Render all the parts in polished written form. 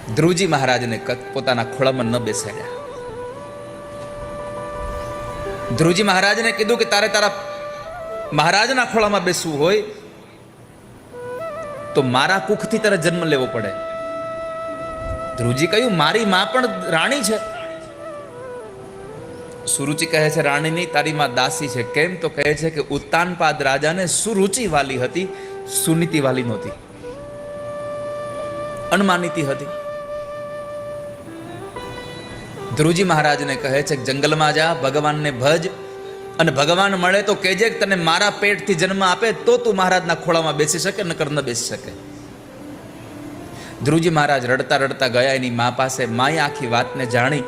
ધ્રુવજી મહારાજને પોતાના ખોળામાં ન બેસાડ્યા. ધ્રુવજી મહારાજને કીધું કે તારે તારા મહારાજના ખોળામાં બેસવું હોય તો મારા કુખથી તારે જન્મ લેવો પડે. ધ્રુવજી કહ્યું મારી માં પણ રાણી છે. સુરુચિ કહે છે રાણી નહીં, તારી માં દાસી છે. કેમ? તો કહે છે કે ઉત્તાનપાદ રાજાને સુરુચિ વાલી હતી, સુનીતિ વાલી નહોતી, અનમાનિતી હતી. ધ્રુવજી મહારાજને કહે છે કે જંગલમાં જા, ભગવાનને ભજ, અને ભગવાન મળે તો કહેજે કે તને મારા પેટથી જન્મ આપે તો તું મહારાજના ખોળામાં બેસી શકે, નકર ન બેસી શકે. ધ્રુવજી મહારાજ રડતા રડતા ગયા એની મા પાસે. માએ આખી વાતને જાણી.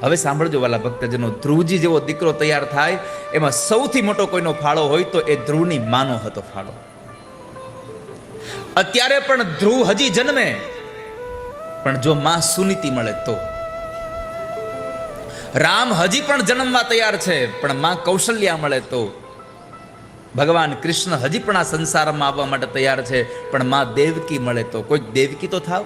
હવે સાંભળજો વાલા ભક્તજનો, ધ્રુવજી જેવો દીકરો તૈયાર થાય એમાં સૌથી મોટો કોઈનો ફાળો હોય તો એ ધ્રુવની માનો હતો ફાળો. અત્યારે પણ ધ્રુવ હજી જન્મે, પણ જો માં સુનીતિ મળે તો. રામ હજી પણ જન્મવા તૈયાર છે, પણ માં કૌશલ્યા મળે તો. ભગવાન કૃષ્ણ હજી પણ આ સંસારમાં આવવા માટે તૈયાર છે, પણ માં દેવકી મળે તો. કોઈ દેવકી તો થાવ.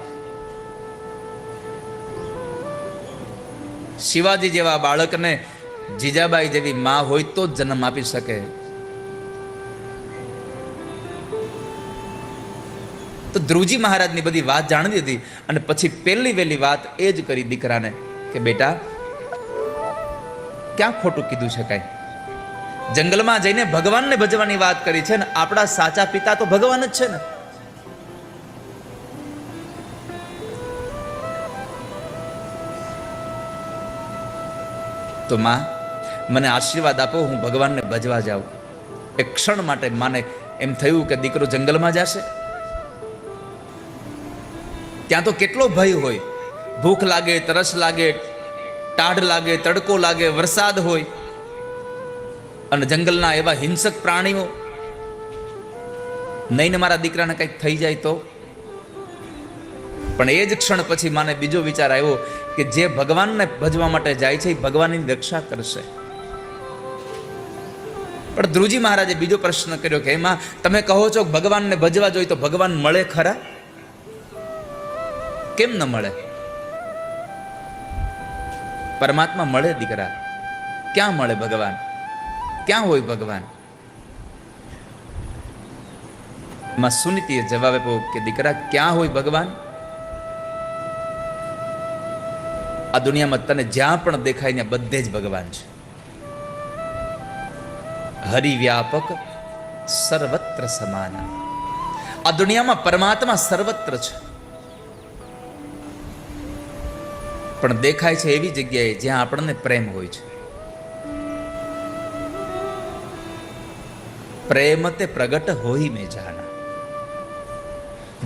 શિવાજી જેવા બાળકને જીજાબાઈ જેવી માં હોય તો જ જન્મ આપી શકે. તો ધ્રુવજી મહારાજની બધી વાત જાણી દીધી અને પછી પહેલી વહેલી વાત એ જ કરી દીકરાને કે બેટા, ક્યાં ખોટું કીધું છે કાંઈ? જંગલમાં જઈને ભગવાનને ભજવાની વાત કરી છે ને આપણા સાચા પિતા તો ભગવાન જ છે ને. તો માં મને આશીર્વાદ આપો, હું ભગવાનને ભજવા જાઉં. એક ક્ષણ માટે માને એમ થયું કે દીકરો જંગલમાં જશે, ત્યાં તો કેટલો ભય હોય. ભૂખ લાગે, તરસ લાગે, ટાઢ લાગે, તડકો લાગે, વરસાદ હોય, અને જંગલના એવા હિંસક પ્રાણીઓ. નહીં મારા દીકરાને કંઈક થઈ જાય તો. પણ એ જ ક્ષણ પછી માને બીજો વિચાર આવ્યો કે જે ભગવાનને ભજવા માટે જાય છે એ ભગવાનની રક્ષા કરશે. પણ ધ્રુવજી મહારાજે બીજો પ્રશ્ન કર્યો કે એમાં તમે કહો છો ભગવાનને ભજવા જોઈએ તો ભગવાન મળે ખરા? કેમ ન મળે? પરમાત્મા મળે દીકરા. ક્યાં મળે ભગવાન? ક્યાં હોય ભગવાન? માં સુનીતિએ જવાબ આપ્યો કે દીકરા, ક્યાં હોય ભગવાન? આ દુનિયામાં તને જ્યાં પણ દેખાય ત્યાં બધે જ ભગવાન છે. હરિવ્યાપક સર્વત્ર સમાન. આ દુનિયામાં પરમાત્મા સર્વત્ર છે, પણ દેખાય છે એવી જગ્યાએ જ્યાં આપણને પ્રેમ હોય છે. પ્રેમ તે પ્રગટ હોય મેં જાના.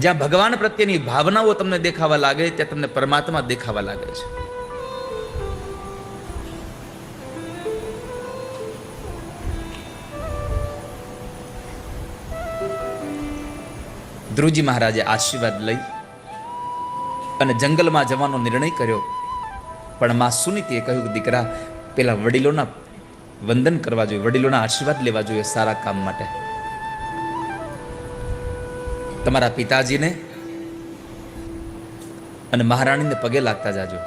જ્યાં ભગવાન પ્રત્યેની ભાવનાઓ તમને દેખાવા લાગે ત્યાં તમને પરમાત્મા દેખાવા લાગે છે. ધ્રુવજી મહારાજે આશીર્વાદ લઈ અને જંગલમાં જવાનો નિર્ણય કર્યો. પણ માં સુનીતિએ કહ્યું કે દીકરા, પેલા વડીલોના વંદન કરવા જોઈએ, વડીલોના આશીર્વાદ લેવા જોઈએ સારા કામ માટે. તમારા પિતાજીને અને મહારાણીને પગે લાગતા જાજો.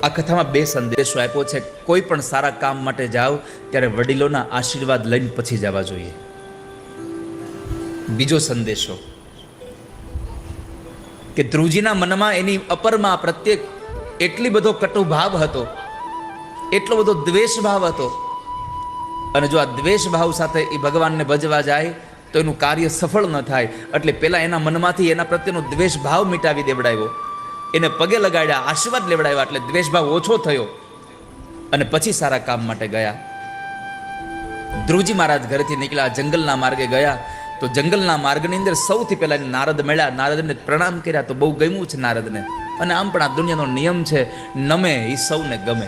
આ કથામાં બે સંદેશો આપ્યો છે. કોઈ પણ સારા કામ માટે જાઓ ત્યારે વડીલોના આશીર્વાદ લઈને પછી જવા જોઈએ. બીજો સંદેશો કે ધ્રુવજીના મનમાં એની અપરમાં પ્રત્યેક એટલી બધો કટુભાવ હતો, એટલો બધો દ્વેષ ભાવ હતો, અને જો આ દ્વેષ ભાવ સાથે એ ભગવાનને ભજવા જાય તો એનું કાર્ય સફળ ન થાય. એટલે પેલા એના મનમાંથી એના પ્રત્યેનો દ્વેષ ભાવ મિટાવી દેવડાવ્યો, એને પગે લગાડ્યા, આશીર્વાદ લેવડાવ્યા, એટલે દ્વેષ ભાવ ઓછો થયો અને પછી સારા કામ માટે ગયા. ધ્રુવજી મહારાજ ઘરેથી નીકળ્યા, જંગલના માર્ગે ગયા. તો જંગલના માર્ગની અંદર સૌથી પહેલા નારદ મળ્યા. નારદને પ્રણામ કર્યા તો બહુ ગમ્યું છે નારદને. અને આમ પણ આ દુનિયાનો નિયમ છે, નમે એ સૌને ગમે.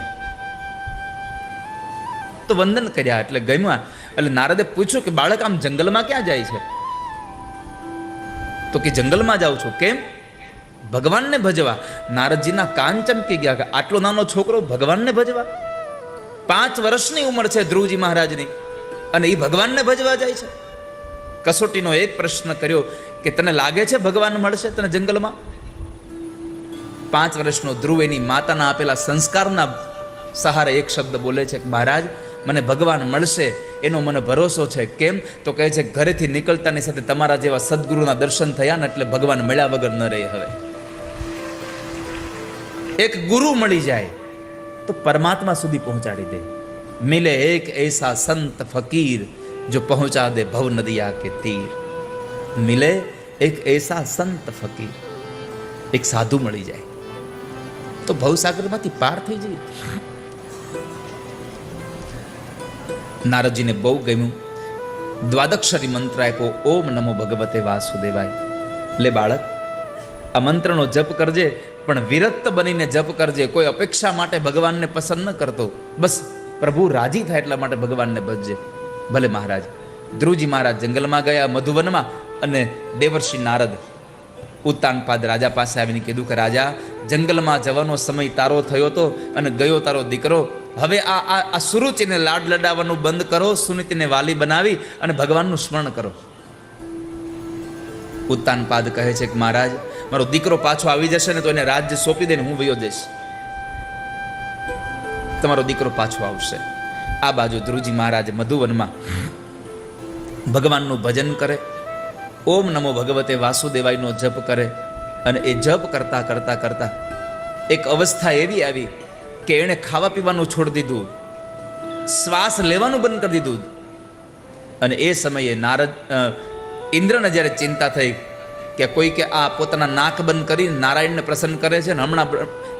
તો વંદન કર્યા એટલે ગમ્યા. એટલે નારદે પૂછ્યું કે બાળક આમ જંગલમાં ક્યાં જાય છે? તો કે જંગલમાં જાઉં છું. કેમ? ભગવાનને ભજવા. નારદજીના કાન ચમકી ગયા કે આટલો નાનો છોકરો ભગવાનને ભજવા? 5 વર્ષની ઉંમર છે ધ્રુવજી મહારાજની અને એ ભગવાનને ભજવા જાય છે. કસોટીનો એક પ્રશ્ન કર્યો કે તને લાગે છે ભગવાન મળશે તને જંગલમાં? 5 વર્ષનો ધ્રુવ એની માતાના આપેલા સંસ્કારના સહારે એક શબ્દ બોલે છે કે મહારાજ મને ભગવાન મળશે એનો મને ભરોસો છે. કેમ? તો કહે છે ઘરેથી નીકળતાની સાથે તમારા જેવા સદગુરુના દર્શન થયા ને એટલે ભગવાન મળ્યા વગર ન રહે. હવે એક ગુરુ મળી જાય તો પરમાત્મા સુધી પહોંચાડી દે. મિલે એક એસા સંત ફકીર જો પહોંચા દે ભવ નદિયા કે તીર. મિલે એક એસા સંત ફકીર, એક સાધુ મળી જાય તો ભવસાગરમાંથી પાર થઈ જાય. નારદજીને બહુ ગમ્યું. દ્વાદક્ષરી મંત્ર આપ્યો, ઓમ નમો ભગવતે વાસુદેવાય. લે બાળક, આ મંત્રનો જપ કરજે, પણ વિરક્ત બનીને જપ કરજે. કોઈ અપેક્ષા માટે ભગવાનને પસંદ ન કરતો, બસ પ્રભુ રાજી થાય એટલા માટે ભગવાનને ભજજે. ભલે મહારાજ. ધ્રુવજી મહારાજ જંગલમાં ગયા, મધુવનમાં, અને દેવર્ષિ નારદ ઉત્તાનપાદ રાજા પાસે આવીને કીધું કે રાજા, જંગલમાં જવાનો સમય તારો થયો તો અને ગયો તારો દીકરો. હવે આ સુરુચિને લાડ લડાવવાનું બંધ કરો, સુનીતિને વાલી બનાવી અને ભગવાનનું સ્મરણ કરો. ઉત્તાનપાદ કહે છે કે મહારાજ, મારો દીકરો પાછો આવી જશે ને તો એને રાજ્ય સોંપી દે ને હું વયો જઈશ. તમારો દીકરો પાછો આવશે. આ બાજુ ધ્રુવજી મહારાજ મધુવનમાં ભગવાનનું ભજન કરે, ઓમ નમો ભગવતે વાસુદેવાયનો જપ કરે. અને એ જપ કરતા કરતા કરતા એક અવસ્થા એવી આવી કે એણે ખાવા પીવાનું છોડી દીધું, શ્વાસ લેવાનું બંધ કરી દીધું. અને એ સમયે ઇન્દ્રને જ્યારે ચિંતા થઈ કે કોઈ કે આ પોતાના નાક બંધ કરી નારાયણને પ્રસન્ન કરે છે ને હમણાં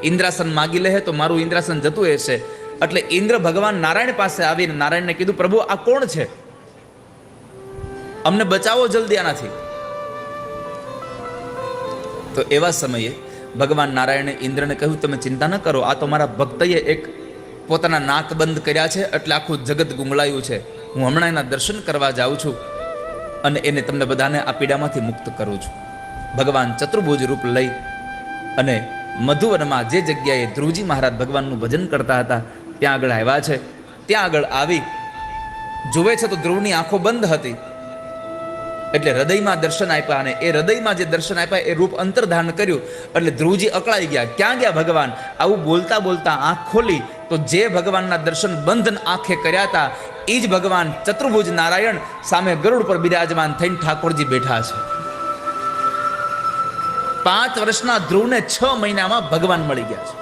ઇન્દ્રાસન માગી લે તો મારું ઇન્દ્રાસન જતું હશે. એટલે ઇન્દ્ર ભગવાન નારાયણ પાસે આવીને નારાયણને કીધું, પ્રભુ આ કોણ છે? અમને બચાવો જલ્દી આનાથી. તો એવા સમયે ભગવાન નારાયણે ઇન્દ્રને કહ્યું, તમે ચિંતા ન કરો, આ તો મારા ભક્તએ એક પોતાના નાક બંધ કર્યા છે એટલે આખું જગત ગુંગળાયું છે. હું હમણાં એના દર્શન કરવા જાઉં છું અને એને તમને બધાને આ પીડામાંથી મુક્ત કરું છું. ભગવાન ચતુર્ભુજ રૂપ લઈ અને મધુવનમાં જે જગ્યાએ ધ્રુવજી મહારાજ ભગવાનનું ભજન કરતા હતા ત્યાં આગળ આવ્યા છે. ત્યાં આગળ આવી જુએ છે તો ધ્રુવની આંખો બંધ હતી, એટલે હૃદયમાં દર્શન આપ્યા. અને એ હૃદયમાં જે દર્શન આપ્યા એ રૂપ અંતર્ધાન કર્યું. એટલે ધ્રુવજી અકળાઈ ગયા, ક્યાં ગયા ભગવાન? આવું બોલતા બોલતા આંખ ખોલી તો જે ભગવાનના દર્શન બંધ આંખે કર્યા હતા એ જ ભગવાન ચતુર્ભુજ નારાયણ સામે ગરુડ પર બિરાજમાન થઈને ઠાકોરજી બેઠા છે. 5 વર્ષના ધ્રુવને 6 મહિનામાં ભગવાન મળી ગયા છે.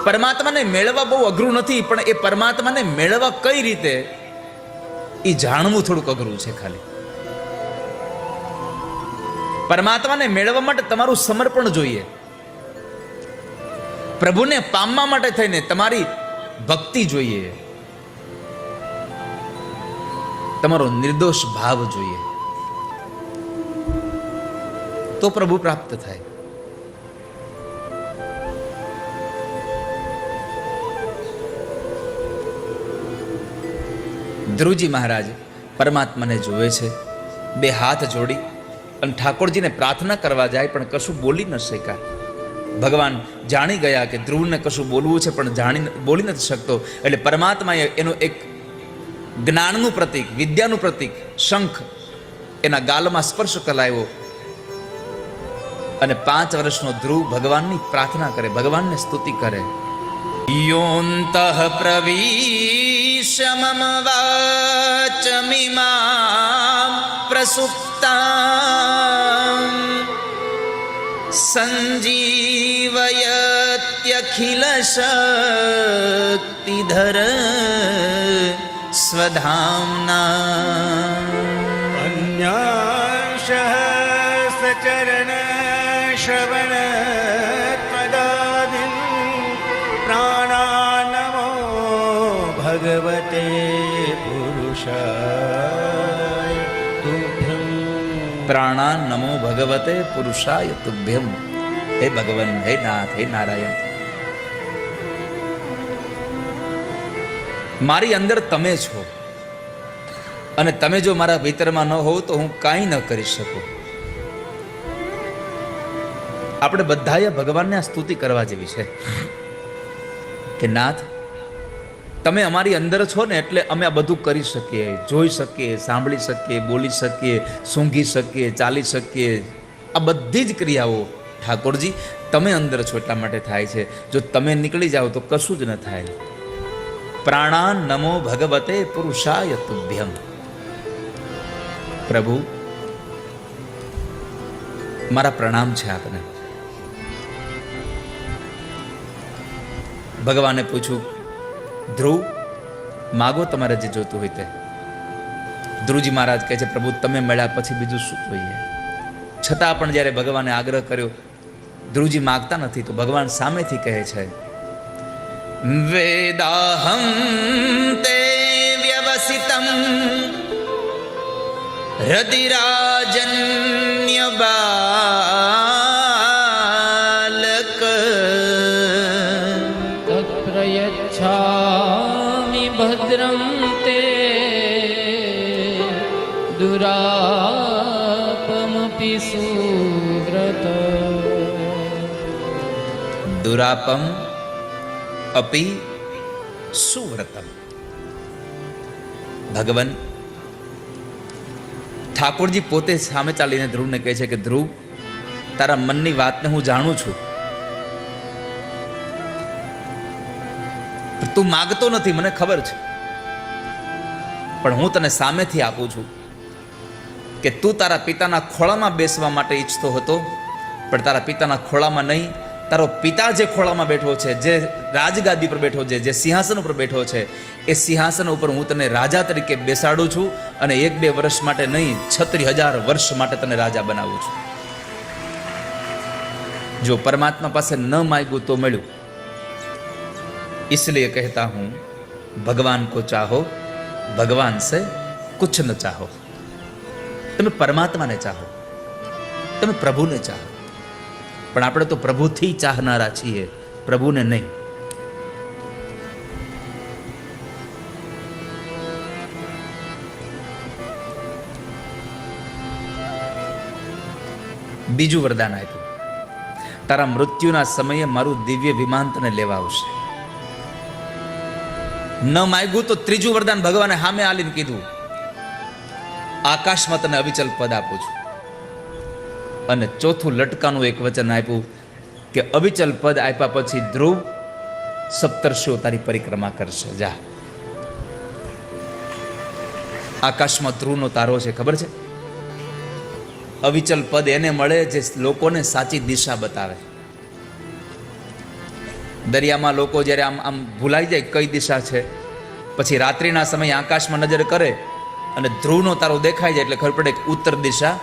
પરમાત્માને મેળવવા બહુ અઘરું નથી, પણ એ પરમાત્માને મેળવવા કઈ રીતે એ જાણવું થોડુંક અઘરું છે. ખાલી પરમાત્માને મેળવવા માટે તમારું સમર્પણ જોઈએ. પ્રભુને પામવા માટે થઈને તમારી ભક્તિ જોઈએ, તમારો નિર્દોષ ભાવ જોઈએ, તો પ્રભુ પ્રાપ્ત થાય. ધ્રુવજી મહારાજ પરમાત્માને જોવે છે, 2 હાથ જોડી અને ઠાકોરજીને પ્રાર્થના કરવા જાય, પણ કશું બોલી ન શક્યા. ભગવાન જાણી ગયા કે ધ્રુવને કશું બોલવું છે પણ બોલી નથી શકતો. એટલે પરમાત્માએ એનું એક જ્ઞાનનું પ્રતીક, વિદ્યાનું પ્રતીક શંખ એના ગાલમાં સ્પર્શ કરાવ્યો અને 5 વર્ષનો ધ્રુવ ભગવાનની પ્રાર્થના કરે, ભગવાનને સ્તુતિ કરે. યોંતઃ પ્રવિશ્ય મમ વાચમિમાં પ્રસુપ્તાં સંજીવયત્યખિલ શક્તિધર સ્વધામ્ના. અન્યાંશઃ સચરણ શ્રવણ ત્વદાદિન પ્રાણાનમો ભગવતે પુરુષાય તુભ્યં. પ્રાણા નમો ભગવતે પુરુષાય તુભ્યમ. હે ભગવાન, હે નાથ, હે નારાયણ, મારી અંદર તમે છો અને તમે જો મારા ભીતરમાં ન હોવ તો હું કાંઈ ન કરી શકું. આપણે બધાએ ભગવાનને આ સ્તુતિ કરવા જેવી છે કે નાથ, તમે અમારી અંદર છો ને એટલે અમે આ બધું કરી શકીએ, જોઈ શકીએ, સાંભળી શકીએ, બોલી શકીએ, સૂંઘી શકીએ, ચાલી શકીએ. આ બધી જ ક્રિયાઓ ઠાકોરજી તમે અંદર છો એટલા માટે થાય છે. જો તમે નીકળી જાઓ તો કશું જ ન થાય. પ્રાણાન નમો ભગવતે પુરુષાય તુભ્યમ. પ્રભુ મારા પ્રણામ છે આપને. ભગવાને પૂછ્યું, ધ્રુવ માગો તમારે જે જોતું હોય તે. ધ્રુવજી મહારાજ કહે છે, પ્રભુ તમે મળ્યા પછી બીજું શું જોઈએ? છતાં પણ જ્યારે ભગવાને આગ્રહ કર્યો, ધ્રુવજી માગતા નથી, તો ભગવાન સામેથી કહે છે, વેદાહમ તે વ્યવસિતમ હૃદિરાજન્ય બાલક તત્પ્રયચ્છામિ ભદ્રં તે દુરાપમપિ સુવ્રત. દુરાપમ અપી સુવ્રતમ. ભગવાન ઠાકોરજી પોતે સામે ચાલીને ધ્રુવને કહે છે કે ધ્રુવ, તારા મનની વાતને હું જાણું છું. તું માગતો નથી મને ખબર છે, પણ હું તને સામેથી આપું છું કે તું તારા પિતાના ખોળામાં બેસવા માટે ઈચ્છતો હતો, પણ તારા પિતાના ખોળામાં નહીં, તારો પિતા જે ખોળામાં બેઠો છે, જે રાજગાદી પર બેઠો છે, જે સિંહાસન ઉપર બેઠો છે, એ સિંહાસન ઉપર હું તને રાજા તરીકે બેસાડું છું. અને 1-2 વર્ષ માટે નહીં, 36,000 વર્ષ માટે તને રાજા બનાવું છું. જો પરમાત્મા પાસે ન માગ્યું તો મળ્યું. इसलिए कहता हूं, भगवान को चाहो, भगवान से कुछ न चाहो. તમે પરમાત્માને ચાહો, તમે પ્રભુને ચાહો, પણ આપણે તો પ્રભુથી ચાહનારા છીએ, પ્રભુને નહીં. બીજું વરદાન આપ્યું, તારા મૃત્યુના સમયે મારું દિવ્ય વિમાન તને લેવા આવશે. ન માગ્યું તો ત્રીજું વરદાન ભગવાને સામે આલીને કીધું, આકાશમાં તને અવિચલ પદ આપું છું. અને ચોથું લટકાનું એક વચન આપ્યું કે અવિચલ પદ આપ્યા પછી ધ્રુવ સપ્તર્ષિઓ તારી પરિક્રમા કરશે. જા, આકાશમાં ધ્રુવનો તારો છે, ખબર છે? અવિચલ પદ એને મળે જે લોકોને સાચી દિશા બતાવે. દરિયામાં લોકો જ્યારે આમ આમ ભૂલાઈ જાય કઈ દિશા છે, પછી રાત્રિના સમયે આકાશમાં નજર કરે અને ધ્રુવનો તારો દેખાઈ જાય એટલે ખબર પડે કે ઉત્તર દિશા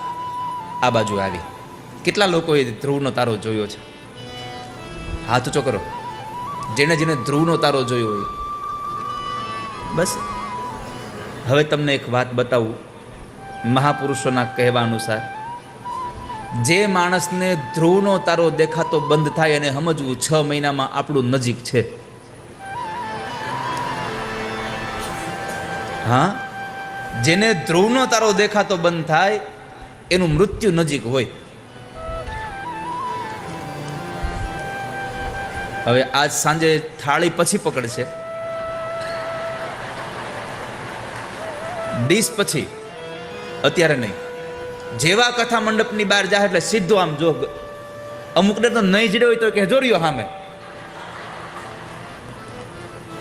આ બાજુ આવી. કેટલા લોકોએ ધ્રુવનો તારો જોયો છે? હાથ ઊંચો કરો, જેને જેને ધ્રુવનો તારો જોયો હોય. બસ હવે તમને એક વાત બતાવું, મહાપુરુષોના કહેવા અનુસાર જે માણસને ધ્રુવનો તારો દેખાતો બંધ થાય એને સમજવું 6 મહિનામાં આપણું નજીક છે. હા, જેને ધ્રુવનો તારો દેખાતો બંધ થાય એનું મૃત્યુ નજીક હોય. હવે આજ સાંજે થાળી પછી પકડશે, ડીશ પછી, અત્યારે નહીં. જેવા કથા મંડપની બહાર જાય એટલે સીધો આમ જો, અમુકને તો નહીં જડે હોય તો કે જોર્યો સામે,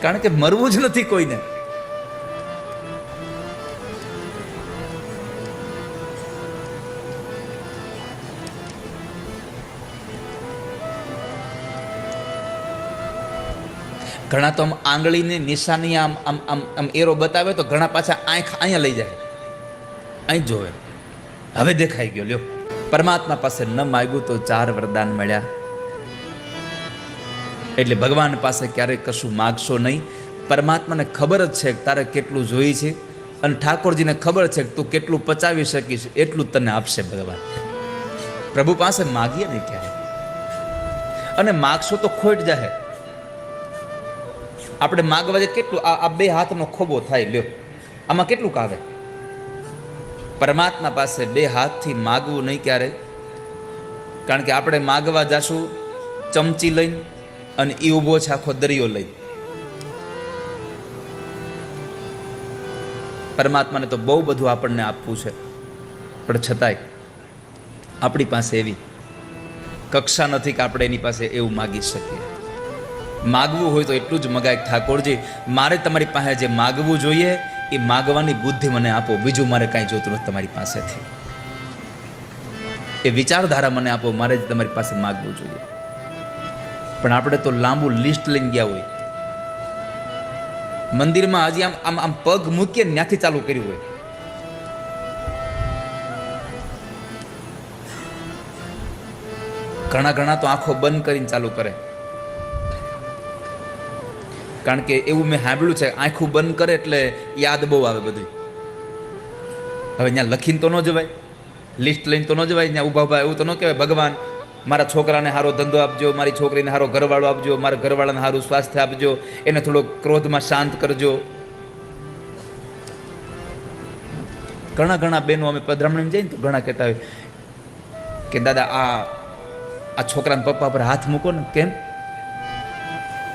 કારણ કે મરવું જ નથી કોઈને. ઘણા તો આમ આંગળીની નિશાની આમ આમ આમ આમ એરો બતાવે તો ઘણા પાછા આંખ અહીંયા લઈ જાય, અહીં જોવે, હવે દેખાઈ ગયો. લ્યો, પરમાત્મા પાસે ન માગ્યું તો 4 વરદાન મળ્યા. એટલે ભગવાન પાસે ક્યારેય કશું માગશો નહીં. પરમાત્માને ખબર જ છે કે તારે કેટલું જોઈએ છે, અને ઠાકોરજીને ખબર છે કે તું કેટલું પચાવી શકીશ, એટલું તને આપશે ભગવાન. પ્રભુ પાસે માગીએ નહીં ક્યારે, અને માગશો તો ખોટ જાય. આપણે માગવા જાય કેટલું, આ 2 હાથનો ખોબો થાય. લ્યો, આમાં કેટલું આવે? પરમાત્મા પાસે 2 હાથથી માગવું નહીં ક્યારે, કારણ કે આપણે માગવા જાશું ચમચી લઈને અને એ ઊભો છે આખો દરિયો લઈ. પરમાત્માને તો બહુ બધું આપણને આપવું છે, પણ છતાંય આપણી પાસે એવી કક્ષા નથી કે આપણે એની પાસે એવું માગી શકીએ. માગવું હોય તો એટલું જ મગાય, ઠાકોરજી મારે તમારી પાસે જે માગવું જોઈએ એ માગવાની બુદ્ધિ મને આપો, બીજું મારે કાંઈ જોતું નથી તમારી પાસેથી. એ વિચારધારા મને આપો, મારે જ તમારી પાસે માગવું જોઈએ. પણ આપણે તો લાંબુ લિસ્ટ લઈને ગયા હોય, મંદિરમાં હજી આમ આમ આમ પગ મૂકીએ ત્યાંથી ચાલુ કર્યું હોય. ઘણા તો આંખો બંધ કરીને ચાલુ કરે, કારણ કે એવું મેં સાંભળ્યું છે, આંખું બંધ કરે એટલે યાદ બહુ આવે બધું. હવે ત્યાં લખીને તો ન જવાય, લિસ્ટ લઈને તો ન જવાય, ત્યાં ઊભા એવું તો ન કહેવાય ભગવાન મારા છોકરાને સારો ધંધો આપજો, મારી છોકરીને સારો ઘરવાળો આપજો, મારા ઘરવાળાને સારું સ્વાસ્થ્ય આપજો, એને થોડો ક્રોધમાં શાંત કરજો. ઘણા બહેનો અમે પધરામણી જઈએ ને તો ઘણા કહેતા હોય કે દાદા આ છોકરાના પપ્પા પર હાથ મૂકો ને. કેમ?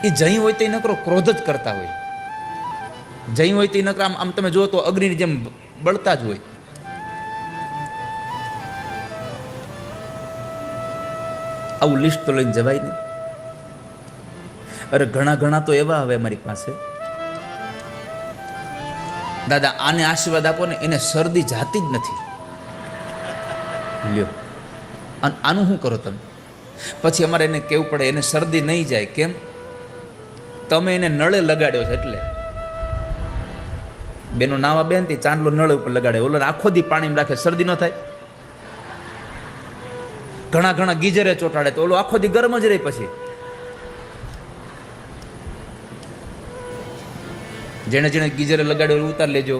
એ જઈ હોય તો નકરો ક્રોધ જ કરતા હોય, જઈ હોય તો નકરા આમ તમે જુઓ તો અગ્નિની જેમ બળતા જ હોય. આવું લિસ્ટ તો લઈને જવાય નહીં. અરે ઘણા તો એવા આવે અમારી પાસે, દાદા આને આશીર્વાદ આપો ને, એને શરદી જાતી જ નથી. લ્યો, આનું શું કરો તમે? પછી અમારે એને કહેવું પડે એને શરદી નહીં જાય. કેમ? તમે એને નળે લગાડ્યો છે એટલે. બેનો નાવા બેન થી ચાંદલો નળ ઉપર લગાડે, ઓલો આખો દી પાણીમાં રાખે, શરદી ન થાય. ઘણા ગીજરે ચોટાડે તો ઓલો આખો દી ગરમ જ રહે. પછી જેને ગીજરે લગાડ્યો ઉતાર લેજો.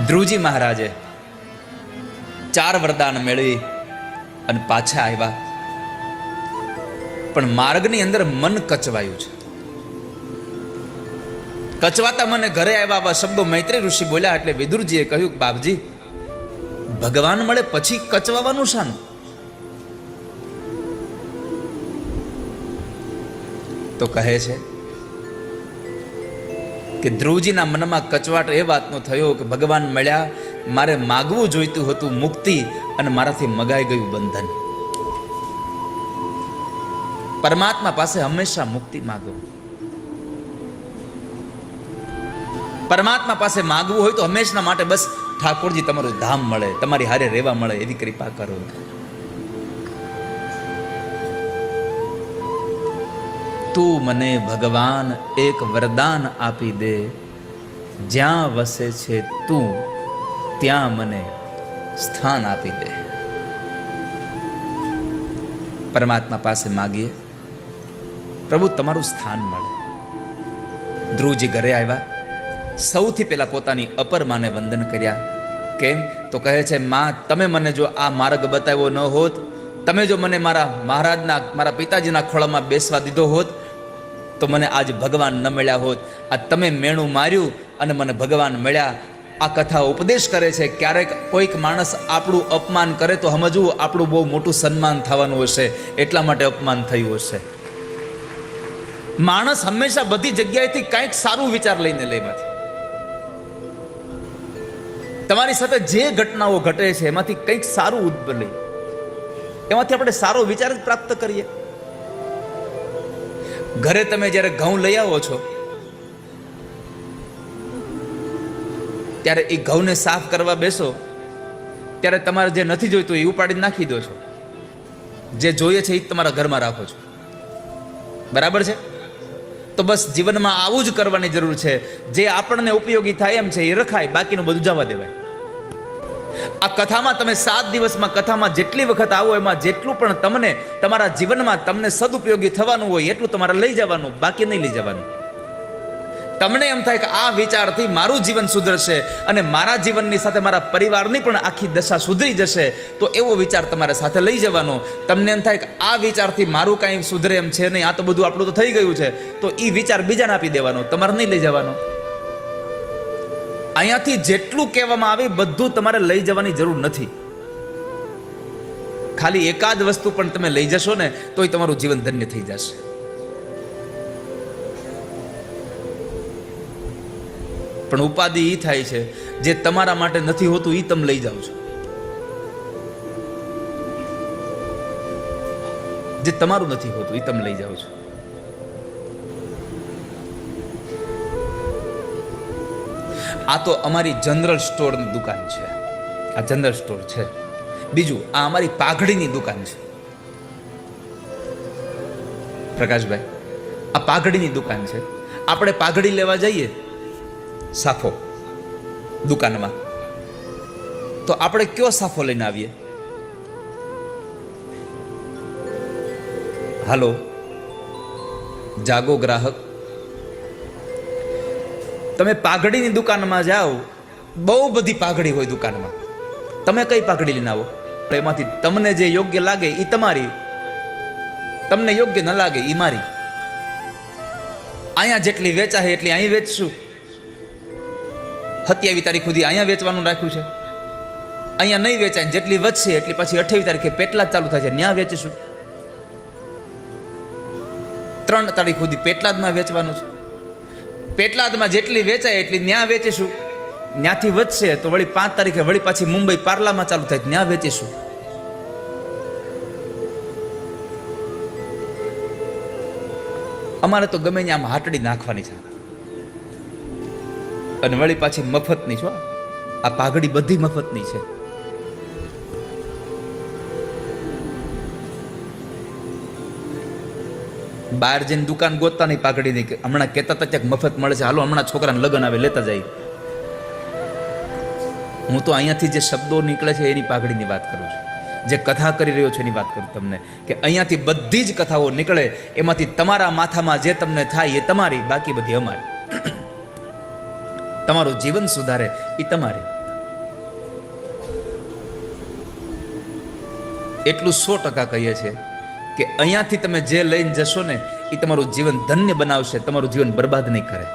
ધ્રુવજી મહારાજે 4 વરદાન મેળવી અને પાછા આવ્યા, પણ માર્ગની અંદર મન કચવાયું છે. કચવાતા મને ઘરે આવ્યા આવા શબ્દો મૈત્રી ઋષિ બોલ્યા એટલે વિદુરજીએ કહ્યું કે બાપજી ભગવાન મળે પછી કચવાવાનું શાનું? તો કહે છે કે ધ્રુવજીના મનમાં કચવાટ એ વાતનો થયો કે ભગવાન મળ્યા, મારે માગવું જોઈતું હતું મુક્તિ અને મારાથી મગાઈ ગયું બંધન. પરમાત્મા પાસે હંમેશા મુક્તિ માગો. પરમાત્મા પાસે માગવું હોય તો હંમેશા માટે બસ ઠાકોરજી તમારું ધામ મળે, તમારી હારે રહેવા મળે એવી કૃપા કરો. તું મને ભગવાન એક વરદાન આપી દે, જ્યાં વસે છે તું ત્યાં મને સ્થાન આપી દે. પરમાત્મા પાસે માગીએ, પ્રભુ તમારું સ્થાન મળે. ધ્રુવજી ઘરે આવ્યા, સૌથી પહેલા પોતાની અપર માને વંદન કર્યા. કેમ? તો કહે છે માં તમે મને જો આ માર્ગ બતાવ્યો ન હોત, તમે જો મને મારા મહારાજના મારા પિતાજીના ખોળામાં બેસવા દીધો હોત તો મને આજ ભગવાન ન મળ્યા હોત. આ તમે મેણું માર્યું અને મને ભગવાન મળ્યા. આ કથા ઉપદેશ કરે છે ક્યારેક કોઈક માણસ આપણું અપમાન કરે તો સમજવું આપણું બહુ મોટું સન્માન થવાનું હશે, એટલા માટે અપમાન થયું હશે. માણસ હંમેશા બધી જગ્યાએથી કંઈક સારું વિચાર લઈને લે. તમારી સાથે જે ઘટનાઓ ઘટે છે એમાંથી કંઈક સારું ઉદ્ભવે, એમાંથી આપણે સારો વિચાર જ પ્રાપ્ત કરીએ. ઘરે તમે જ્યારે ઘઉં લઈ આવો છો ત્યારે એ ઘઉંને સાફ કરવા બેસો ત્યારે તમારે જે નથી જોઈતું એ ઉપાડીને નાખી દો છો, જે જોઈએ છે એ તમારા ઘરમાં રાખો છો. બરાબર છે? તો બસ જીવનમાં આવું જ કરવાની જરૂર છે. જે આપણને ઉપયોગી થાય એમ છે એ રખાય, બાકીનું બધું જવા દેવાય. આ કથામાં તમે 7 દિવસમાં કથામાં જેટલી વખત આવો એમાં જેટલું પણ તમને તમારા જીવનમાં તમને સદુપયોગી થવાનું હોય એટલું તમારે લઈ જવાનું, બાકી નહીં લઈ જવાનું. તમને એમ થાય કે આ વિચારથી મારું જીવન સુધરશે અને મારા જીવનની સાથે મારા પરિવારની પણ આખી દશા સુધરી જશે, તો એવો વિચાર તમારે સાથે લઈ જવાનો. તમને એમ થાય કે આ વિચારથી મારું કાંઈ સુધરે એમ છે નહીં, આ તો બધું આપણું તો થઈ ગયું છે, તો એ વિચાર બીજાને આપી દેવાનો, તમારે નહીં લઈ જવાનો. અહીંયાથી જેટલું કહેવામાં આવે બધું તમારે લઈ જવાની જરૂર નથી. ખાલી એકાદ વસ્તુ પણ તમે લઈ જશો ને તોય તમારું જીવન ધન્ય થઈ જશે. પણ ઉપાધિ એ થાય છે જે તમારા માટે નથી હોતું એ તમે લઈ જાઓ છો. જે તમારું નથી હોતું એ તમે લઈ જાઓ છો. આ તો અમારી જનરલ સ્ટોરની દુકાન છે. આ જનરલ સ્ટોર છે. બીજું આ અમારી પાઘડીની દુકાન છે. પ્રકાશભાઈ, આ પાઘડીની દુકાન છે. આપણે પાઘડી લેવા જઈએ સાફો દુકાનમાં, તો આપણે કયો સાફો લઈને આવીએ? હાલો, જાગો ગ્રાહક. તમે પાઘડીની દુકાનમાં જાઓ, બહુ બધી પાઘડી હોય દુકાનમાં. તમે કઈ પાઘડી લઈને આવો? એમાંથી તમને જે યોગ્ય લાગે એ તમારી, તમને યોગ્ય ન લાગે એ મારી. અહીંયા જેટલી વેચાય એટલી અહીં વેચશું. 27 તારીખ સુધી અહીંયા વેચવાનું રાખ્યું છે. અહીંયા નહીં વેચાય, જેટલી વધશે એટલી પછી 28 તારીખે પેટલાદ ચાલુ થાય છે, ત્યાં વેચીશું. 3 તારીખ સુધી પેટલાદમાં વેચવાનું છે. પેટલાદમાં જેટલી વેચાય એટલી ત્યાં વેચીશું. ત્યાંથી વધશે તો વળી 5 તારીખે વળી પાછી મુંબઈ પાર્લામાં ચાલુ થાય, ત્યાં વેચીશું. અમારે તો ગમે ત્યાં હાટડી નાખવાની છે. અને વળી પાછી મફતની છો. આ પાઘડી બધી મફતની છે. બહાર જઈને દુકાન ગોતતા નહીં પાઘડી નહીં. હમણાં કહેતા હતા ક્યાંક મફત મળે છે, હાલો હમણાં છોકરાને લગ્ન આવે લેતા જાય. હું તો અહીંયાથી જે શબ્દો નીકળે છે એની પાઘડીની વાત કરું છું. જે કથા કરી રહ્યો છું એની વાત કરું તમને, કે અહીંયાથી બધી જ કથાઓ નીકળે, એમાંથી તમારા માથામાં જે તમને થાય એ તમારી, બાકી બધી અમારી. તમારું જીવન સુધારે એ તમારી. એટલું 100% કહીએ છીએ કે અહીંયાથી તમે જે લઈને જશો ને એ તમારું જીવન ધન્ય બનાવશે, તમારું જીવન બરબાદ નહીં કરે.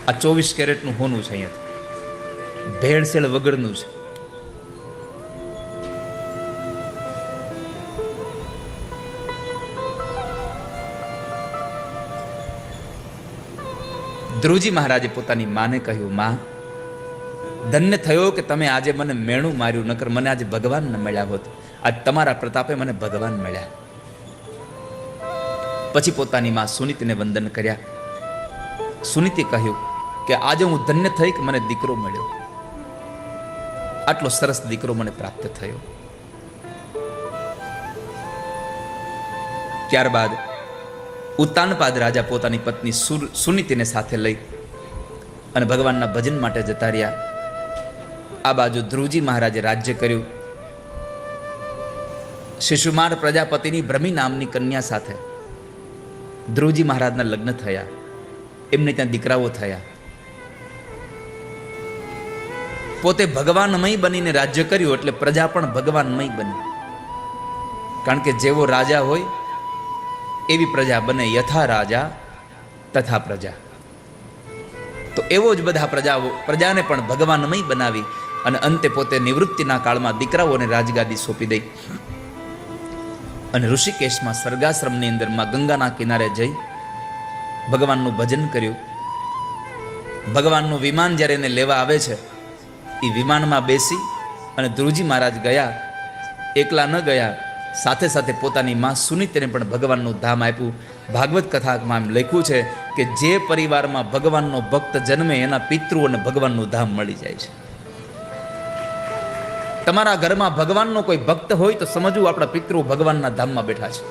આ 24 કેરેટનું હોનું છે. અહીંયાથી ભેળસેળ વગરનું છે. ધ્રુવજી મહારાજે પોતાની માને કહ્યું, માં, ધન્ય થયો કે તમે આજે મને મેણું માર્યું, નકર મને આજે ભગવાન ન મળ્યા હોત. આજ તમારા પ્રતાપે મને ભગવાન મળ્યા. પછી પોતાની માં સુનીતિને વંદન કર્યા. સુનીતે કહ્યું કે આજે હું ધન્ય થઈ કે મને દીકરો મળ્યો. આટલો સરસ દીકરો મને પ્રાપ્ત થયો. ત્યારબાદ ઉત્તાનપાદ રાજા પોતાની પત્ની સુનીતિને સાથે લઈ અને ભગવાનના ભજન માટે જતા રહ્યા. આ બાજુ ધ્રુવજી મહારાજે રાજ્ય કર્યું. શિશુમાર પ્રજાપતિની ભ્રમી નામની કન્યા સાથે ધ્રુવજી મહારાજના લગ્ન થયા. એમને ત્યાં દીકરાઓ થયા. પોતે ભગવાનમય બનીને રાજ્ય કર્યું એટલે પ્રજા પણ ભગવાનમય બની. કારણ કે જેવો રાજા હોય એવી પ્રજા બને. યથા રાજા તથા પ્રજા. તો એવો જ બધા પ્રજાને પણ ભગવાનમય બનાવી અને અંતે પોતે નિવૃત્તિના કાળમાં દીકરાઓને રાજગાદી સોંપી દઈ અને ઋષિકેશમાં સ્વર્ગાશ્રમની અંદર માં ગંગાના કિનારે જઈ ભગવાનનું ભજન કર્યું. ભગવાનનું વિમાન જ્યારે એને લેવા આવે છે એ વિમાનમાં બેસી અને ધ્રુવજી મહારાજ ગયા. એકલા ન ગયા, સાથે સાથે પોતાની માં સુનીતિને પણ ભગવાનનું ધામ આપ્યું. ભાગવત કથામાં એમ લખ્યું છે કે જે પરિવારમાં ભગવાનનો ભક્ત જન્મે એના પિતૃઓને ભગવાનનું ધામ મળી જાય છે. તમારા ઘરમાં ભગવાનનો કોઈ ભક્ત હોય તો સમજવું આપણા પિતૃઓ ભગવાનના ધામમાં બેઠા છે.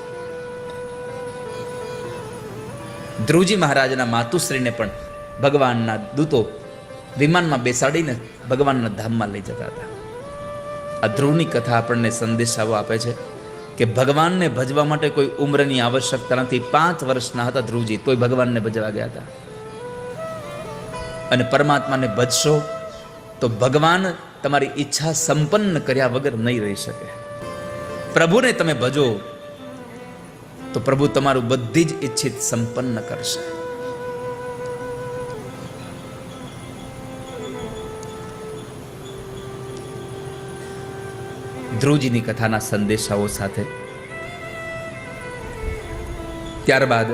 ધ્રુવજી મહારાજના માતુશ્રીને પણ ભગવાનના દૂતો વિમાનમાં બેસાડીને ભગવાનના ધામમાં લઈ જતા હતા. આ ધ્રુવની કથા આપણને સંદેશાઓ આપે છે કે ભગવાનને ભજવા માટે કોઈ ઉંમરની આવશ્યકતા નથી. 5 વર્ષના હતા ધ્રુવજી, તોય ભગવાનને ભજવા ગયા હતા. અને પરમાત્માને ભજશો તો ભગવાન તમારી ઈચ્છા સંપન્ન કર્યા વગર નહીં રહી શકે. પ્રભુને તમે ભજો તો પ્રભુ તમારું બધી જ ઈચ્છિત સંપન્ન કરશે. ધ્રુવજીની કથાના સંદેશાઓ સાથે. ત્યારબાદ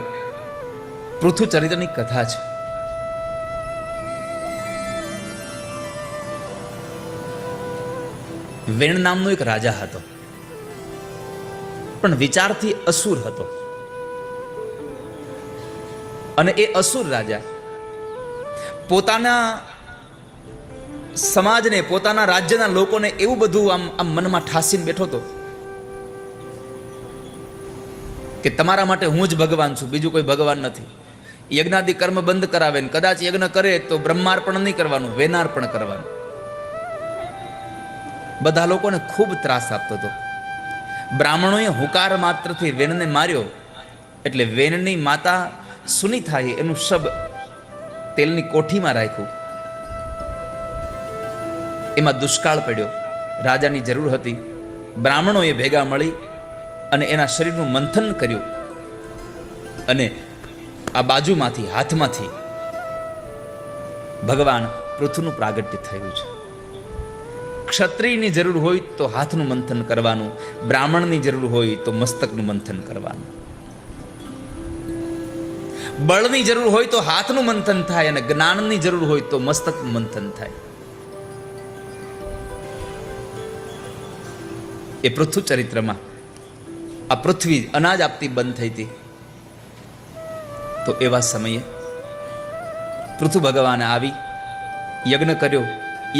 પૃથુ ચરિત્રની કથા છે. વેણ નામનો એક રાજા હતો, પણ વિચારથી અસુર હતો. અને એ અસુર રાજા પોતાના સમાજને, પોતાના રાજ્યના લોકોને એવું બધું આમ મનમાં ઠાસીને બેઠો હતો કે તમારા માટે હું જ ભગવાન છું, બીજું કોઈ ભગવાન નથી. યજ્ઞાદિ કર્મ બંધ કરાવે ને કદાચ યજ્ઞ કરે તો બ્રહ્માર્પણ નહીં કરવાનું, વેનાર્પણ કરવાનું. બધા લોકોને ખૂબ ત્રાસ આપતો હતો. બ્રાહ્મણોએ હુંકાર માત્રથી વેનને માર્યો એટલે વેનની માતા સુનીતાએ એનું શબ તેલની કોઠીમાં રાખ્યું. એમાં દુષ્કાળ પડ્યો, રાજાની જરૂર હતી. બ્રાહ્મણોએ ભેગા મળી અને એના શરીરનું મંથન કર્યું અને આ બાજુમાંથી, હાથમાંથી ભગવાન પૃથુનું પ્રાગટ્ય થયું છે. ક્ષત્રિયની જરૂર હોય તો હાથનું મંથન કરવાનું, બ્રાહ્મણની જરૂર હોય તો મસ્તકનું મંથન કરવાનું. બળની જરૂર હોય તો હાથનું મંથન થાય અને જ્ઞાનની જરૂર હોય તો મસ્તકનું મંથન થાય. એ પૃથુ ચરિત્રમાં આ પૃથ્વી અનાજ આપતી બંધ થઈ હતી. તો એવા સમયે પૃથુ ભગવાન આવી યજ્ઞ કર્યો.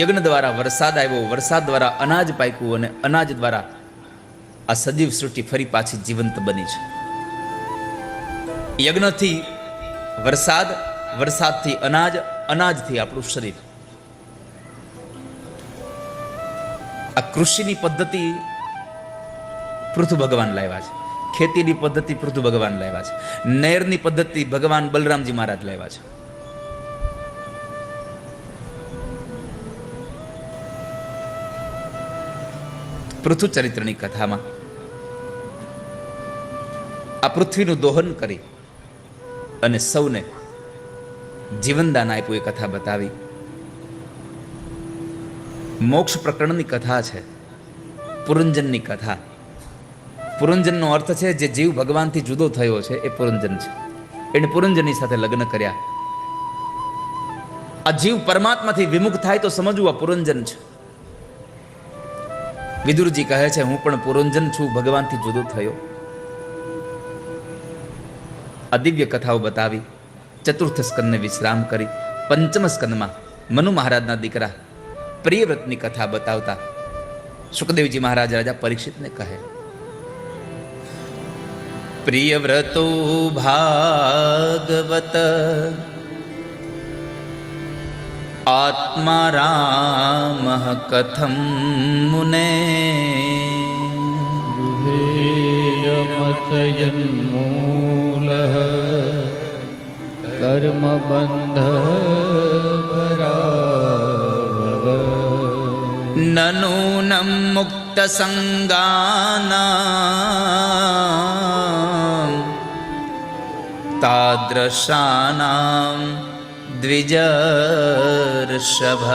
યજ્ઞ દ્વારા વરસાદ આવ્યો, વરસાદ દ્વારા અનાજ પાક્યું અને અનાજ દ્વારા આ સજીવ સૃષ્ટિ ફરી પાછી જીવંત બની છે. યજ્ઞથી વરસાદ, વરસાદથી અનાજ, અનાજથી આપણું શરીર. આ કૃષિની પદ્ધતિ પૃથુ ભગવાન લાવ્યા છે. ખેતીની પદ્ધતિ પૃથુ ભગવાન લાવ્યા છે. નહેરની પદ્ધતિ ભગવાન બલરામજી મહારાજ લાવ્યા છે. પૃથુ ચરિત્રની કથામાં આ પૃથ્વીનું દોહન કરી અને સૌને જીવનદાન આપ્યું એ કથા બતાવી. મોક્ષ પ્રકરણની કથા છે, પુરંજનની કથા. પુરંજનનો અર્થ છે જે જીવ ભગવાનથી જુદો થયો છે એ પુરંજન છે. એને પુરંજનની સાથે લગ્ન કર્યા. આ જીવ પરમાત્માથી વિમુખ થાય તો સમજવું આ પુરંજન છે. વિદુરજી કહે છે હું પણ પુરંજન છું, ભગવાનથી જુદો થયો. આ દિવ્ય કથાઓ બતાવી. ચતુર્થ સ્કંદને વિશ્રામ કરી પંચમ સ્કંદમાં મનુ મહારાજના દીકરા પ્રિયવ્રતની કથા બતાવતા સુખદેવજી મહારાજ રાજા પરીક્ષિતને કહે, પ્રિયવ્રતો ભાગવત આત્મા રામ કથમ મુને ગૃહેયમતયન્મૂલ કર્મબંધ પરાભવ નનૂનમ મુક્ત સંગાનામ તાદ્રશાનામ દ્વિજર્ષભ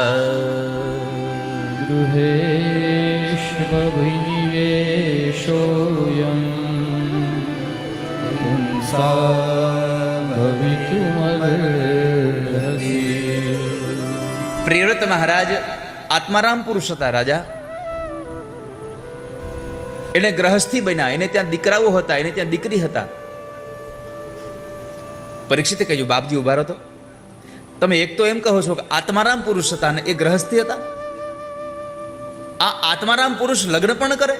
ગૃહેષ્વભિનિવેશોऽયં પુંસા ભવિતુમર્હસि. પ્રિયવ્રત મહારાજ આત્મારામ પુરુષ હતા રાજા. એને ગ્રહસ્થી બન્યા, એને ત્યાં દીકરાઓ હતા, એને ત્યાં દીકરી હતા. પરીક્ષિતે કહ્યું, બાપજી ઉભા રહો તો. તમે એક તો એમ કહો છો કે આત્મારામ પુરુષ હતા અને એ ગ્રહસ્થી હતા. આ આત્મારામ પુરુષ લગ્ન પણ કરે?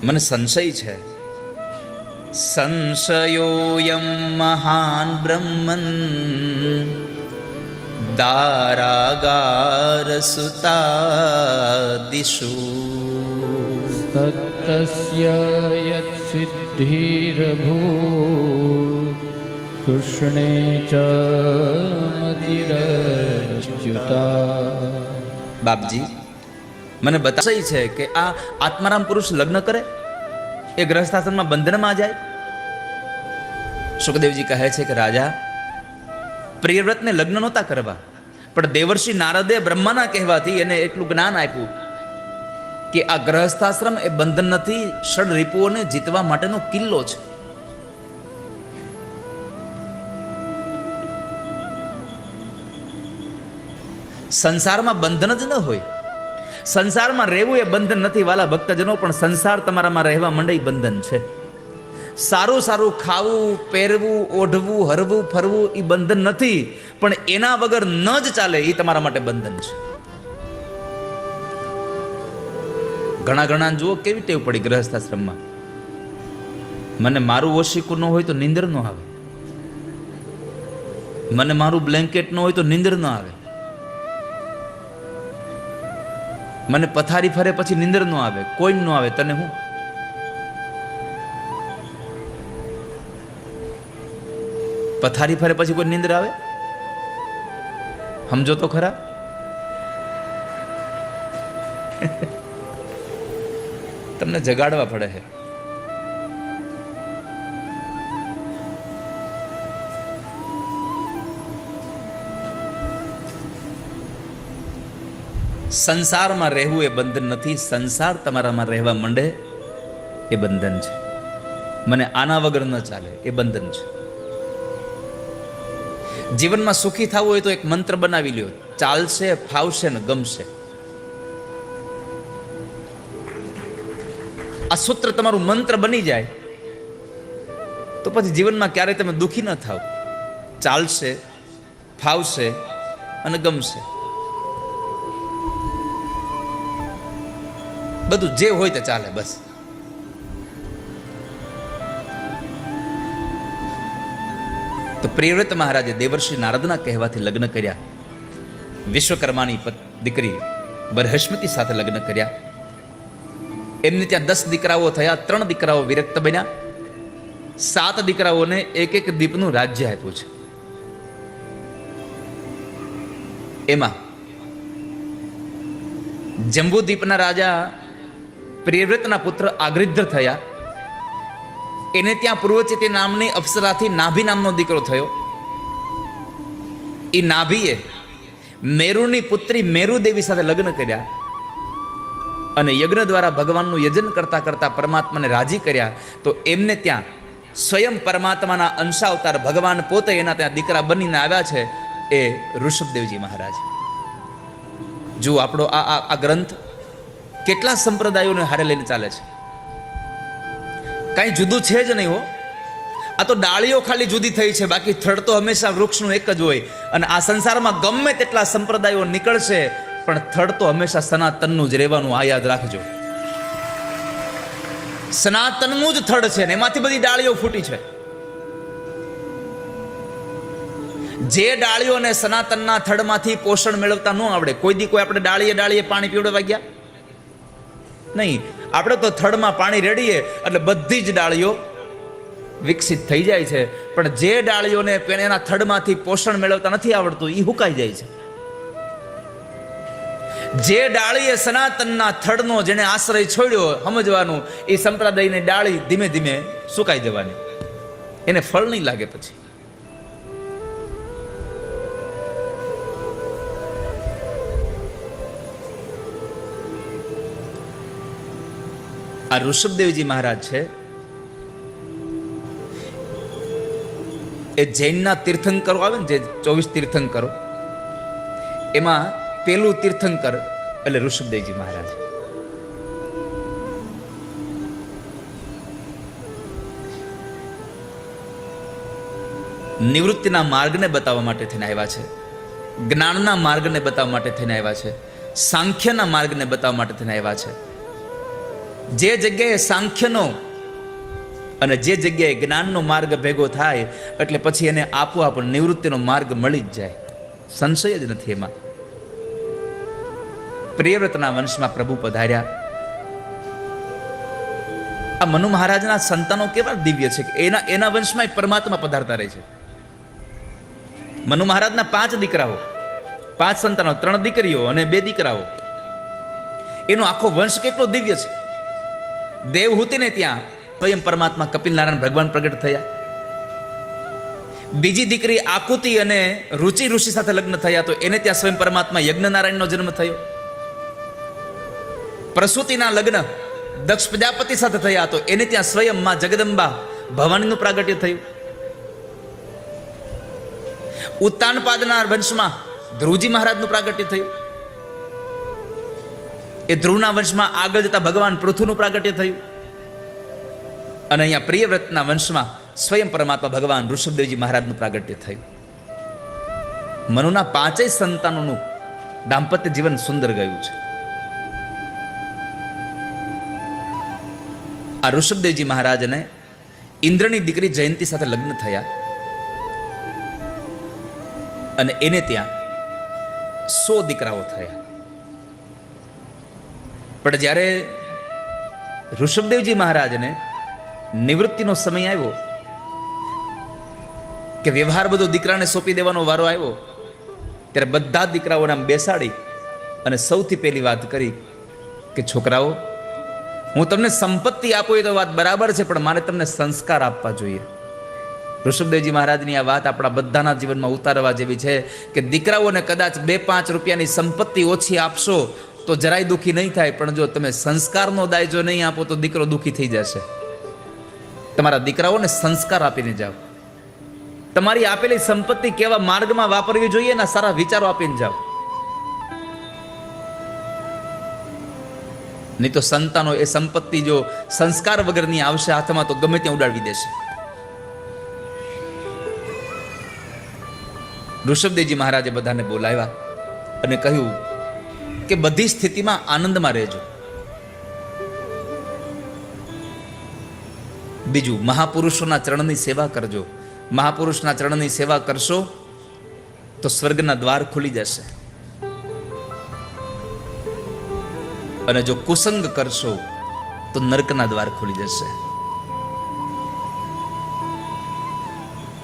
મને સંશય છે. સંશયોયમ મહાન બ્રહ્મન દારાગાર સુતાદિષુ તત્તસ્ય યત સિદ્ધિરભૂત કૃષ્ણે ચ મતિરચ્યુતા. બાપજી મને બતાવી છે કે આ આત્મારામ પુરુષ લગ્ન કરે, એ ગ્રહસ્થાશ્રમમાં બંધનમાં જાય. સુખદેવજી કહે છે કે રાજા, પ્રિયવ્રતને લગ્ન નહોતા કરવા, પણ દેવર્ષિ નારદે બ્રહ્માના કહેવાથી એને એટલું જ્ઞાન આપ્યું કે આ ગ્રહસ્થાશ્રમ એ બંધન નથી, ષડ રિપુઓને જીતવા માટેનો કિલ્લો છે. સંસારમાં બંધન જ ન હોય. સંસારમાં રહેવું એ બંધન નથી વાલા ભક્તજનો, પણ સંસાર તમારામાં રહેવા માંડે એ બંધન છે. સારું સારું ખાવું, પહેરવું, ઓઢવું, હરવું, ફરવું એ બંધન નથી, પણ એના વગર ન જ ચાલે એ તમારા માટે બંધન છે. ઘણા જુઓ કેવી ટેવ પડી ગ્રહસ્થાશ્રમમાં. મને મારું ઓશીકું ન હોય તો નીંદર ન આવે, મને મારું બ્લેન્કેટ ન હોય તો નીંદર ન આવે, મને પથારી ફરે પછી નીંદર ન આવે, કોઈ ન આવે. તને હું પથારી ફરે પછી કોઈ નીંદર આવે? સમજો તો ખરા. તમને જગાડવા પડે છે. સંસારમાં રહેવું એ બંધન નથી, સંસાર તમારામાં રહેવા માંડે એ બંધન છે. મને આના વગર ન ચાલે એ બંધન છે. જીવનમાં સુખી થવું હોય તો એક મંત્ર બનાવી લ્યો, ચાલશે, ફાવશે ને ગમશે. આ સૂત્ર તમારું મંત્ર બની જાય તો પછી જીવનમાં ક્યારેય તમે દુઃખી ન થાવ. ચાલશે, ફાવશે અને ગમશે. બધું જે હોય તે ચાલે બસ. તો પ્રિયવ્રત મહારાજે દેવર્ષિ નારદના કહેવાથી લગ્ન કર્યા. વિશ્વકર્માની દીકરી બરહસ્પતિ સાથે લગ્ન કર્યા. એમને ત્યાં 10 દીકરાઓ થયા. 3 દીકરાઓ વિરક્ત બન્યા. 7 દીકરાઓને એક દીપનું રાજ્ય આપ્યું છે. એમાં જંબુદ્વીપના રાજા પ્રિયવ્રતના પુત્ર આગૃધ્ર થયા. એને ત્યાં પૂર્વચિતી નામની અપ્સરાથી નાભી નામનો દીકરો થયો. એ નાભીએ મેરુની પુત્રી મેરુ દેવી સાથે લગ્ન કર્યા અને યજ્ઞ દ્વારા ભગવાનનું યજન કરતા કરતા પરમાત્માને રાજી કર્યા. તો એમને ત્યાં સ્વયં પરમાત્માના અંશાવતાર ભગવાન પોતે એના ત્યાં દીકરા બનીને આવ્યા છે, એ ઋષભદેવજી મહારાજ. જો આપણો આ ગ્રંથ કેટલા સંપ્રદાયોને હારે લઈને ચાલે છે. કઈ જુદું છે જ નહીં હો. આ તો ડાળીઓ ખાલી જુદી થઈ છે, બાકી થડ તો હંમેશા વૃક્ષનું એક જ હોય. અને આ સંસારમાં ગમે તેટલા સંપ્રદાયો નીકળશે, પણ થડ તો હંમેશા સનાતનનું જ રહેવાનું. આ યાદ રાખજો, સનાતનનું જ થડ છે ને એમાંથી બધી ડાળીઓ ફૂટી છે. જે ડાળીઓને સનાતનના થડમાંથી પોષણ મેળવતા ન આવડે, કોઈ દી કોઈ આપણે ડાળીએ પાણી પીવડવા ગયા નહીં. આપણે તો થડમાં પાણી રેડીએ એટલે બધી જ ડાળીઓ વિકસિત થઈ જાય છે. પણ જે ડાળીઓને એના થડમાંથી પોષણ મેળવતા નથી આવડતું એ હુકાઈ જાય છે. જે ડાળીએ સનાતનના થડનો જેને આશ્રય છોડ્યો, સમજવાનું એ સંપ્રદાયની ડાળી ધીમે ધીમે સુકાઈ જવાની, એને ફળ નહીં લાગે. પછી આ ઋષભદેવજી મહારાજ છે એ જૈનના તીર્થંકરો આવે ને, જે 24 તીર્થંકરો, એમાં પેલું તીર્થંકર એટલે ઋષભદેવજી મહારાજ. નિવૃત્તિના માર્ગને બતાવવા માટે થઈને આવ્યા છે, જ્ઞાનના માર્ગને બતાવવા માટે થઈને આવ્યા છે, સાંખ્યના માર્ગને બતાવવા માટે થઈને આવ્યા છે. જે જગ્યાએ સાંખ્યનો અને જે જગ્યાએ જ્ઞાનનો માર્ગ ભેગો થાય એટલે પછી એને આપોઆપ નિવૃત્તિનો માર્ગ મળી જ જાય, સંશય જ નથી એમાં. પ્રિયવ્રતના વંશમાં પ્રભુ પધાર્યા. આ મનુ મહારાજના સંતાનો કેવા દિવ્ય છે કે એના વંશમાં પરમાત્મા પધારતા રહે છે. મનુ મહારાજના 5 દીકરાઓ, 5 સંતાનો, 3 દીકરીઓ અને 2 દીકરાઓ. એનો આખો વંશ કેટલો દિવ્ય છે. દેવહૂતિને ત્યાં સ્વયં પરમાત્મા કપિલ નારાયણ ભગવાન પ્રગટ થયા. બીજી દીકરી આકુતિ અને રુચિ ઋષિ સાથે લગ્ન થયા તો એને ત્યાં સ્વયં પરમાત્મા યજ્ઞનારાયણનો જન્મ થયો. પ્રસૂતિના લગ્ન દક્ષ પ્રજાપતિ સાથે થયા તો એને ત્યાં સ્વયં માં જગદંબા ભવાનીનું પ્રાગટ્ય થયું. ઉત્તાનપાદના વંશમાં ધ્રુવજી મહારાજનું પ્રાગટ્ય થયું. એ ધ્રુવના વંશમાં આગળ જતા ભગવાન પૃથુનું પ્રાગટ્ય થયું. અને અહીંયા પ્રિયવ્રતના વંશમાં સ્વયં પરમાત્મા ભગવાન ઋષભદેવજી મહારાજનું પ્રાગટ્ય થયું. મનુના 5 સંતાનોનું દાંપત્ય જીવન સુંદર ગયું છે. આ ઋષભદેવજી મહારાજને ઇન્દ્રની દીકરી જયંતી સાથે લગ્ન થયા અને એને ત્યાં 100 દીકરાઓ થયા. પણ જ્યારે ઋષભદેવજી મહારાજને નિવૃત્તિનો સમય આવ્યો કે વ્યવહાર બધો દીકરાને સોંપી દેવાનો વારો આવ્યો, ત્યારે બધા દીકરાઓને આમ બેસાડી અને સૌથી પહેલી વાત કરી કે છોકરાઓ, હું તમને સંપત્તિ આપું એ તો વાત બરાબર છે, પણ મારે તમને સંસ્કાર આપવા જોઈએ. ઋષભદેવજી મહારાજની આ વાત આપણા બધાના જીવનમાં ઉતારવા જેવી છે કે દીકરાઓને કદાચ 2-5 રૂપિયાની સંપત્તિ ઓછી આપશો તો જરાય દુઃખી નહીં થાય, પણ જો તમે સંસ્કારનો દાય જો નહીં આપો તો દીકરો દુઃખી થઈ જશે. તમારા દીકરાઓને સંસ્કાર આપીને જાઓ. તમારી આપેલી સંપત્તિ કેવા માર્ગમાં વાપરવી જોઈએ ને સારા વિચારો આપીને જાઓ. નહીં તો સંતાનો એ સંપત્તિ જો સંસ્કાર વગરની આવશે હાથમાં તો ગમે ત્યાં ઉડાડી દેશે. ઋષભદેવજી મહારાજે બધાને બોલાવ્યા અને કહ્યું કે બધી સ્થિતિમાં આનંદમાં રહેજો. બીજું, મહાપુરુષોના ચરણની સેવા કરજો. મહાપુરુષના ચરણની સેવા કરશો તો સ્વર્ગના દ્વાર ખુલી જશે, અને જો કુસંગ કરશો તો નરકના દ્વાર ખુલી જશે.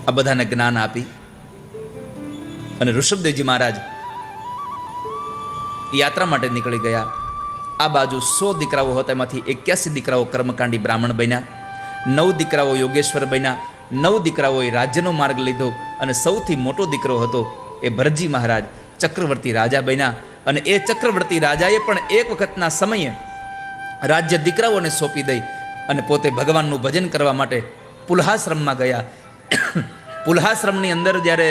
આ બધાને જ્ઞાન આપી અને ઋષભદેવજી મહારાજ યાત્રા માટે નીકળી ગયા. આ બાજુ 100 દીકરાઓ હતા, એમાંથી 81 દીકરાઓ કર્મકાંડી બ્રાહ્મણ બન્યા, 9 દીકરાઓ યોગેશ્વર બન્યા, 9 દીકરાઓએ રાજ્યનો માર્ગ લીધો, અને સૌથી મોટો દીકરો હતો એ ભરતજી મહારાજ ચક્રવર્તી રાજા બન્યા. અને એ ચક્રવર્તી રાજાએ પણ એક વખતના સમયે રાજ્ય દીકરાઓને સોંપી દઈ અને પોતે ભગવાનનું ભજન કરવા માટે પુલ્હાશ્રમમાં ગયા. પુલ્હાશ્રમની અંદર જ્યારે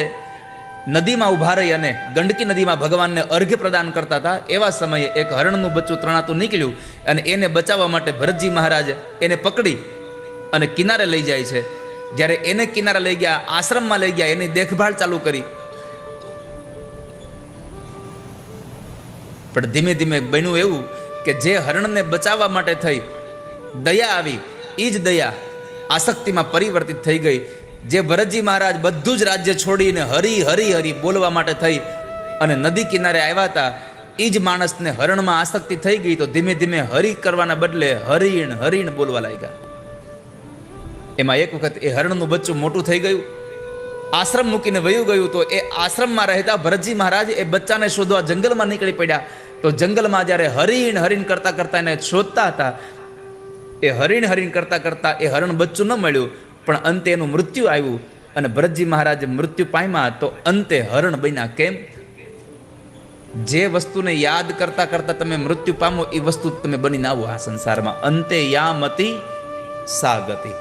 નદીમાં ઊભા રહી અને ગંડકી નદીમાં ભગવાનને અર્ઘ્ય પ્રદાન કરતા હતા, એવા સમયે એક હરણનું બચ્ચું તણાતું નીકળ્યું અને એને બચાવવા માટે ભરતજી મહારાજ એને પકડી અને કિનારે લઈ જાય છે. જ્યારે એને કિનારે લઈ ગયા, આશ્રમમાં લઈ ગયા, એની દેખભાળ ચાલુ કરી. પણ ધીમે ધીમે બન્યું એવું કે જે હરણને બચાવવા માટે થઈ દયા આવી, એ જ દયા આસક્તિમાં પરિવર્તિત થઈ ગઈ. જે ભરતજી મહારાજ બધું જ રાજ્ય છોડીને હરી હરી હરી બોલવા માટે થઈ અને નદી કિનારે આવ્યા હતા, એ જ માણસને હરણમાં આસક્તિ થઈ ગઈ, તો ધીમે ધીમે હરી કરવાના બદલે હરીણ હરીણ બોલવા લાગ્યા. એમાં એક વખત એ હરણનું બચ્ચું મોટું થઈ ગયું, આશ્રમ મૂકીને વયું ગયું. તો એ આશ્રમમાં રહેતા ભરતજી મહારાજ એ બચ્ચાને શોધવા જંગલમાં નીકળી પડ્યા. તો જંગલમાં જ્યારે હરીણ હરીણ કરતા કરતા એને શોધતા હતા, એ હરીણ હરીણ કરતા કરતા એ હરણ બચ્ચું ન મળ્યું, પણ અંતે એનું મૃત્યુ આવ્યું. અને ભરતજી મહારાજે મૃત્યુ પામ્યા તો અંતે હરણ બન્યા. કેમ? જે વસ્તુને યાદ કરતા કરતા તમે મૃત્યુ પામો એ વસ્તુ તમે બનીને આવો આ સંસારમાં. અંતે યામતી સા ગતિ.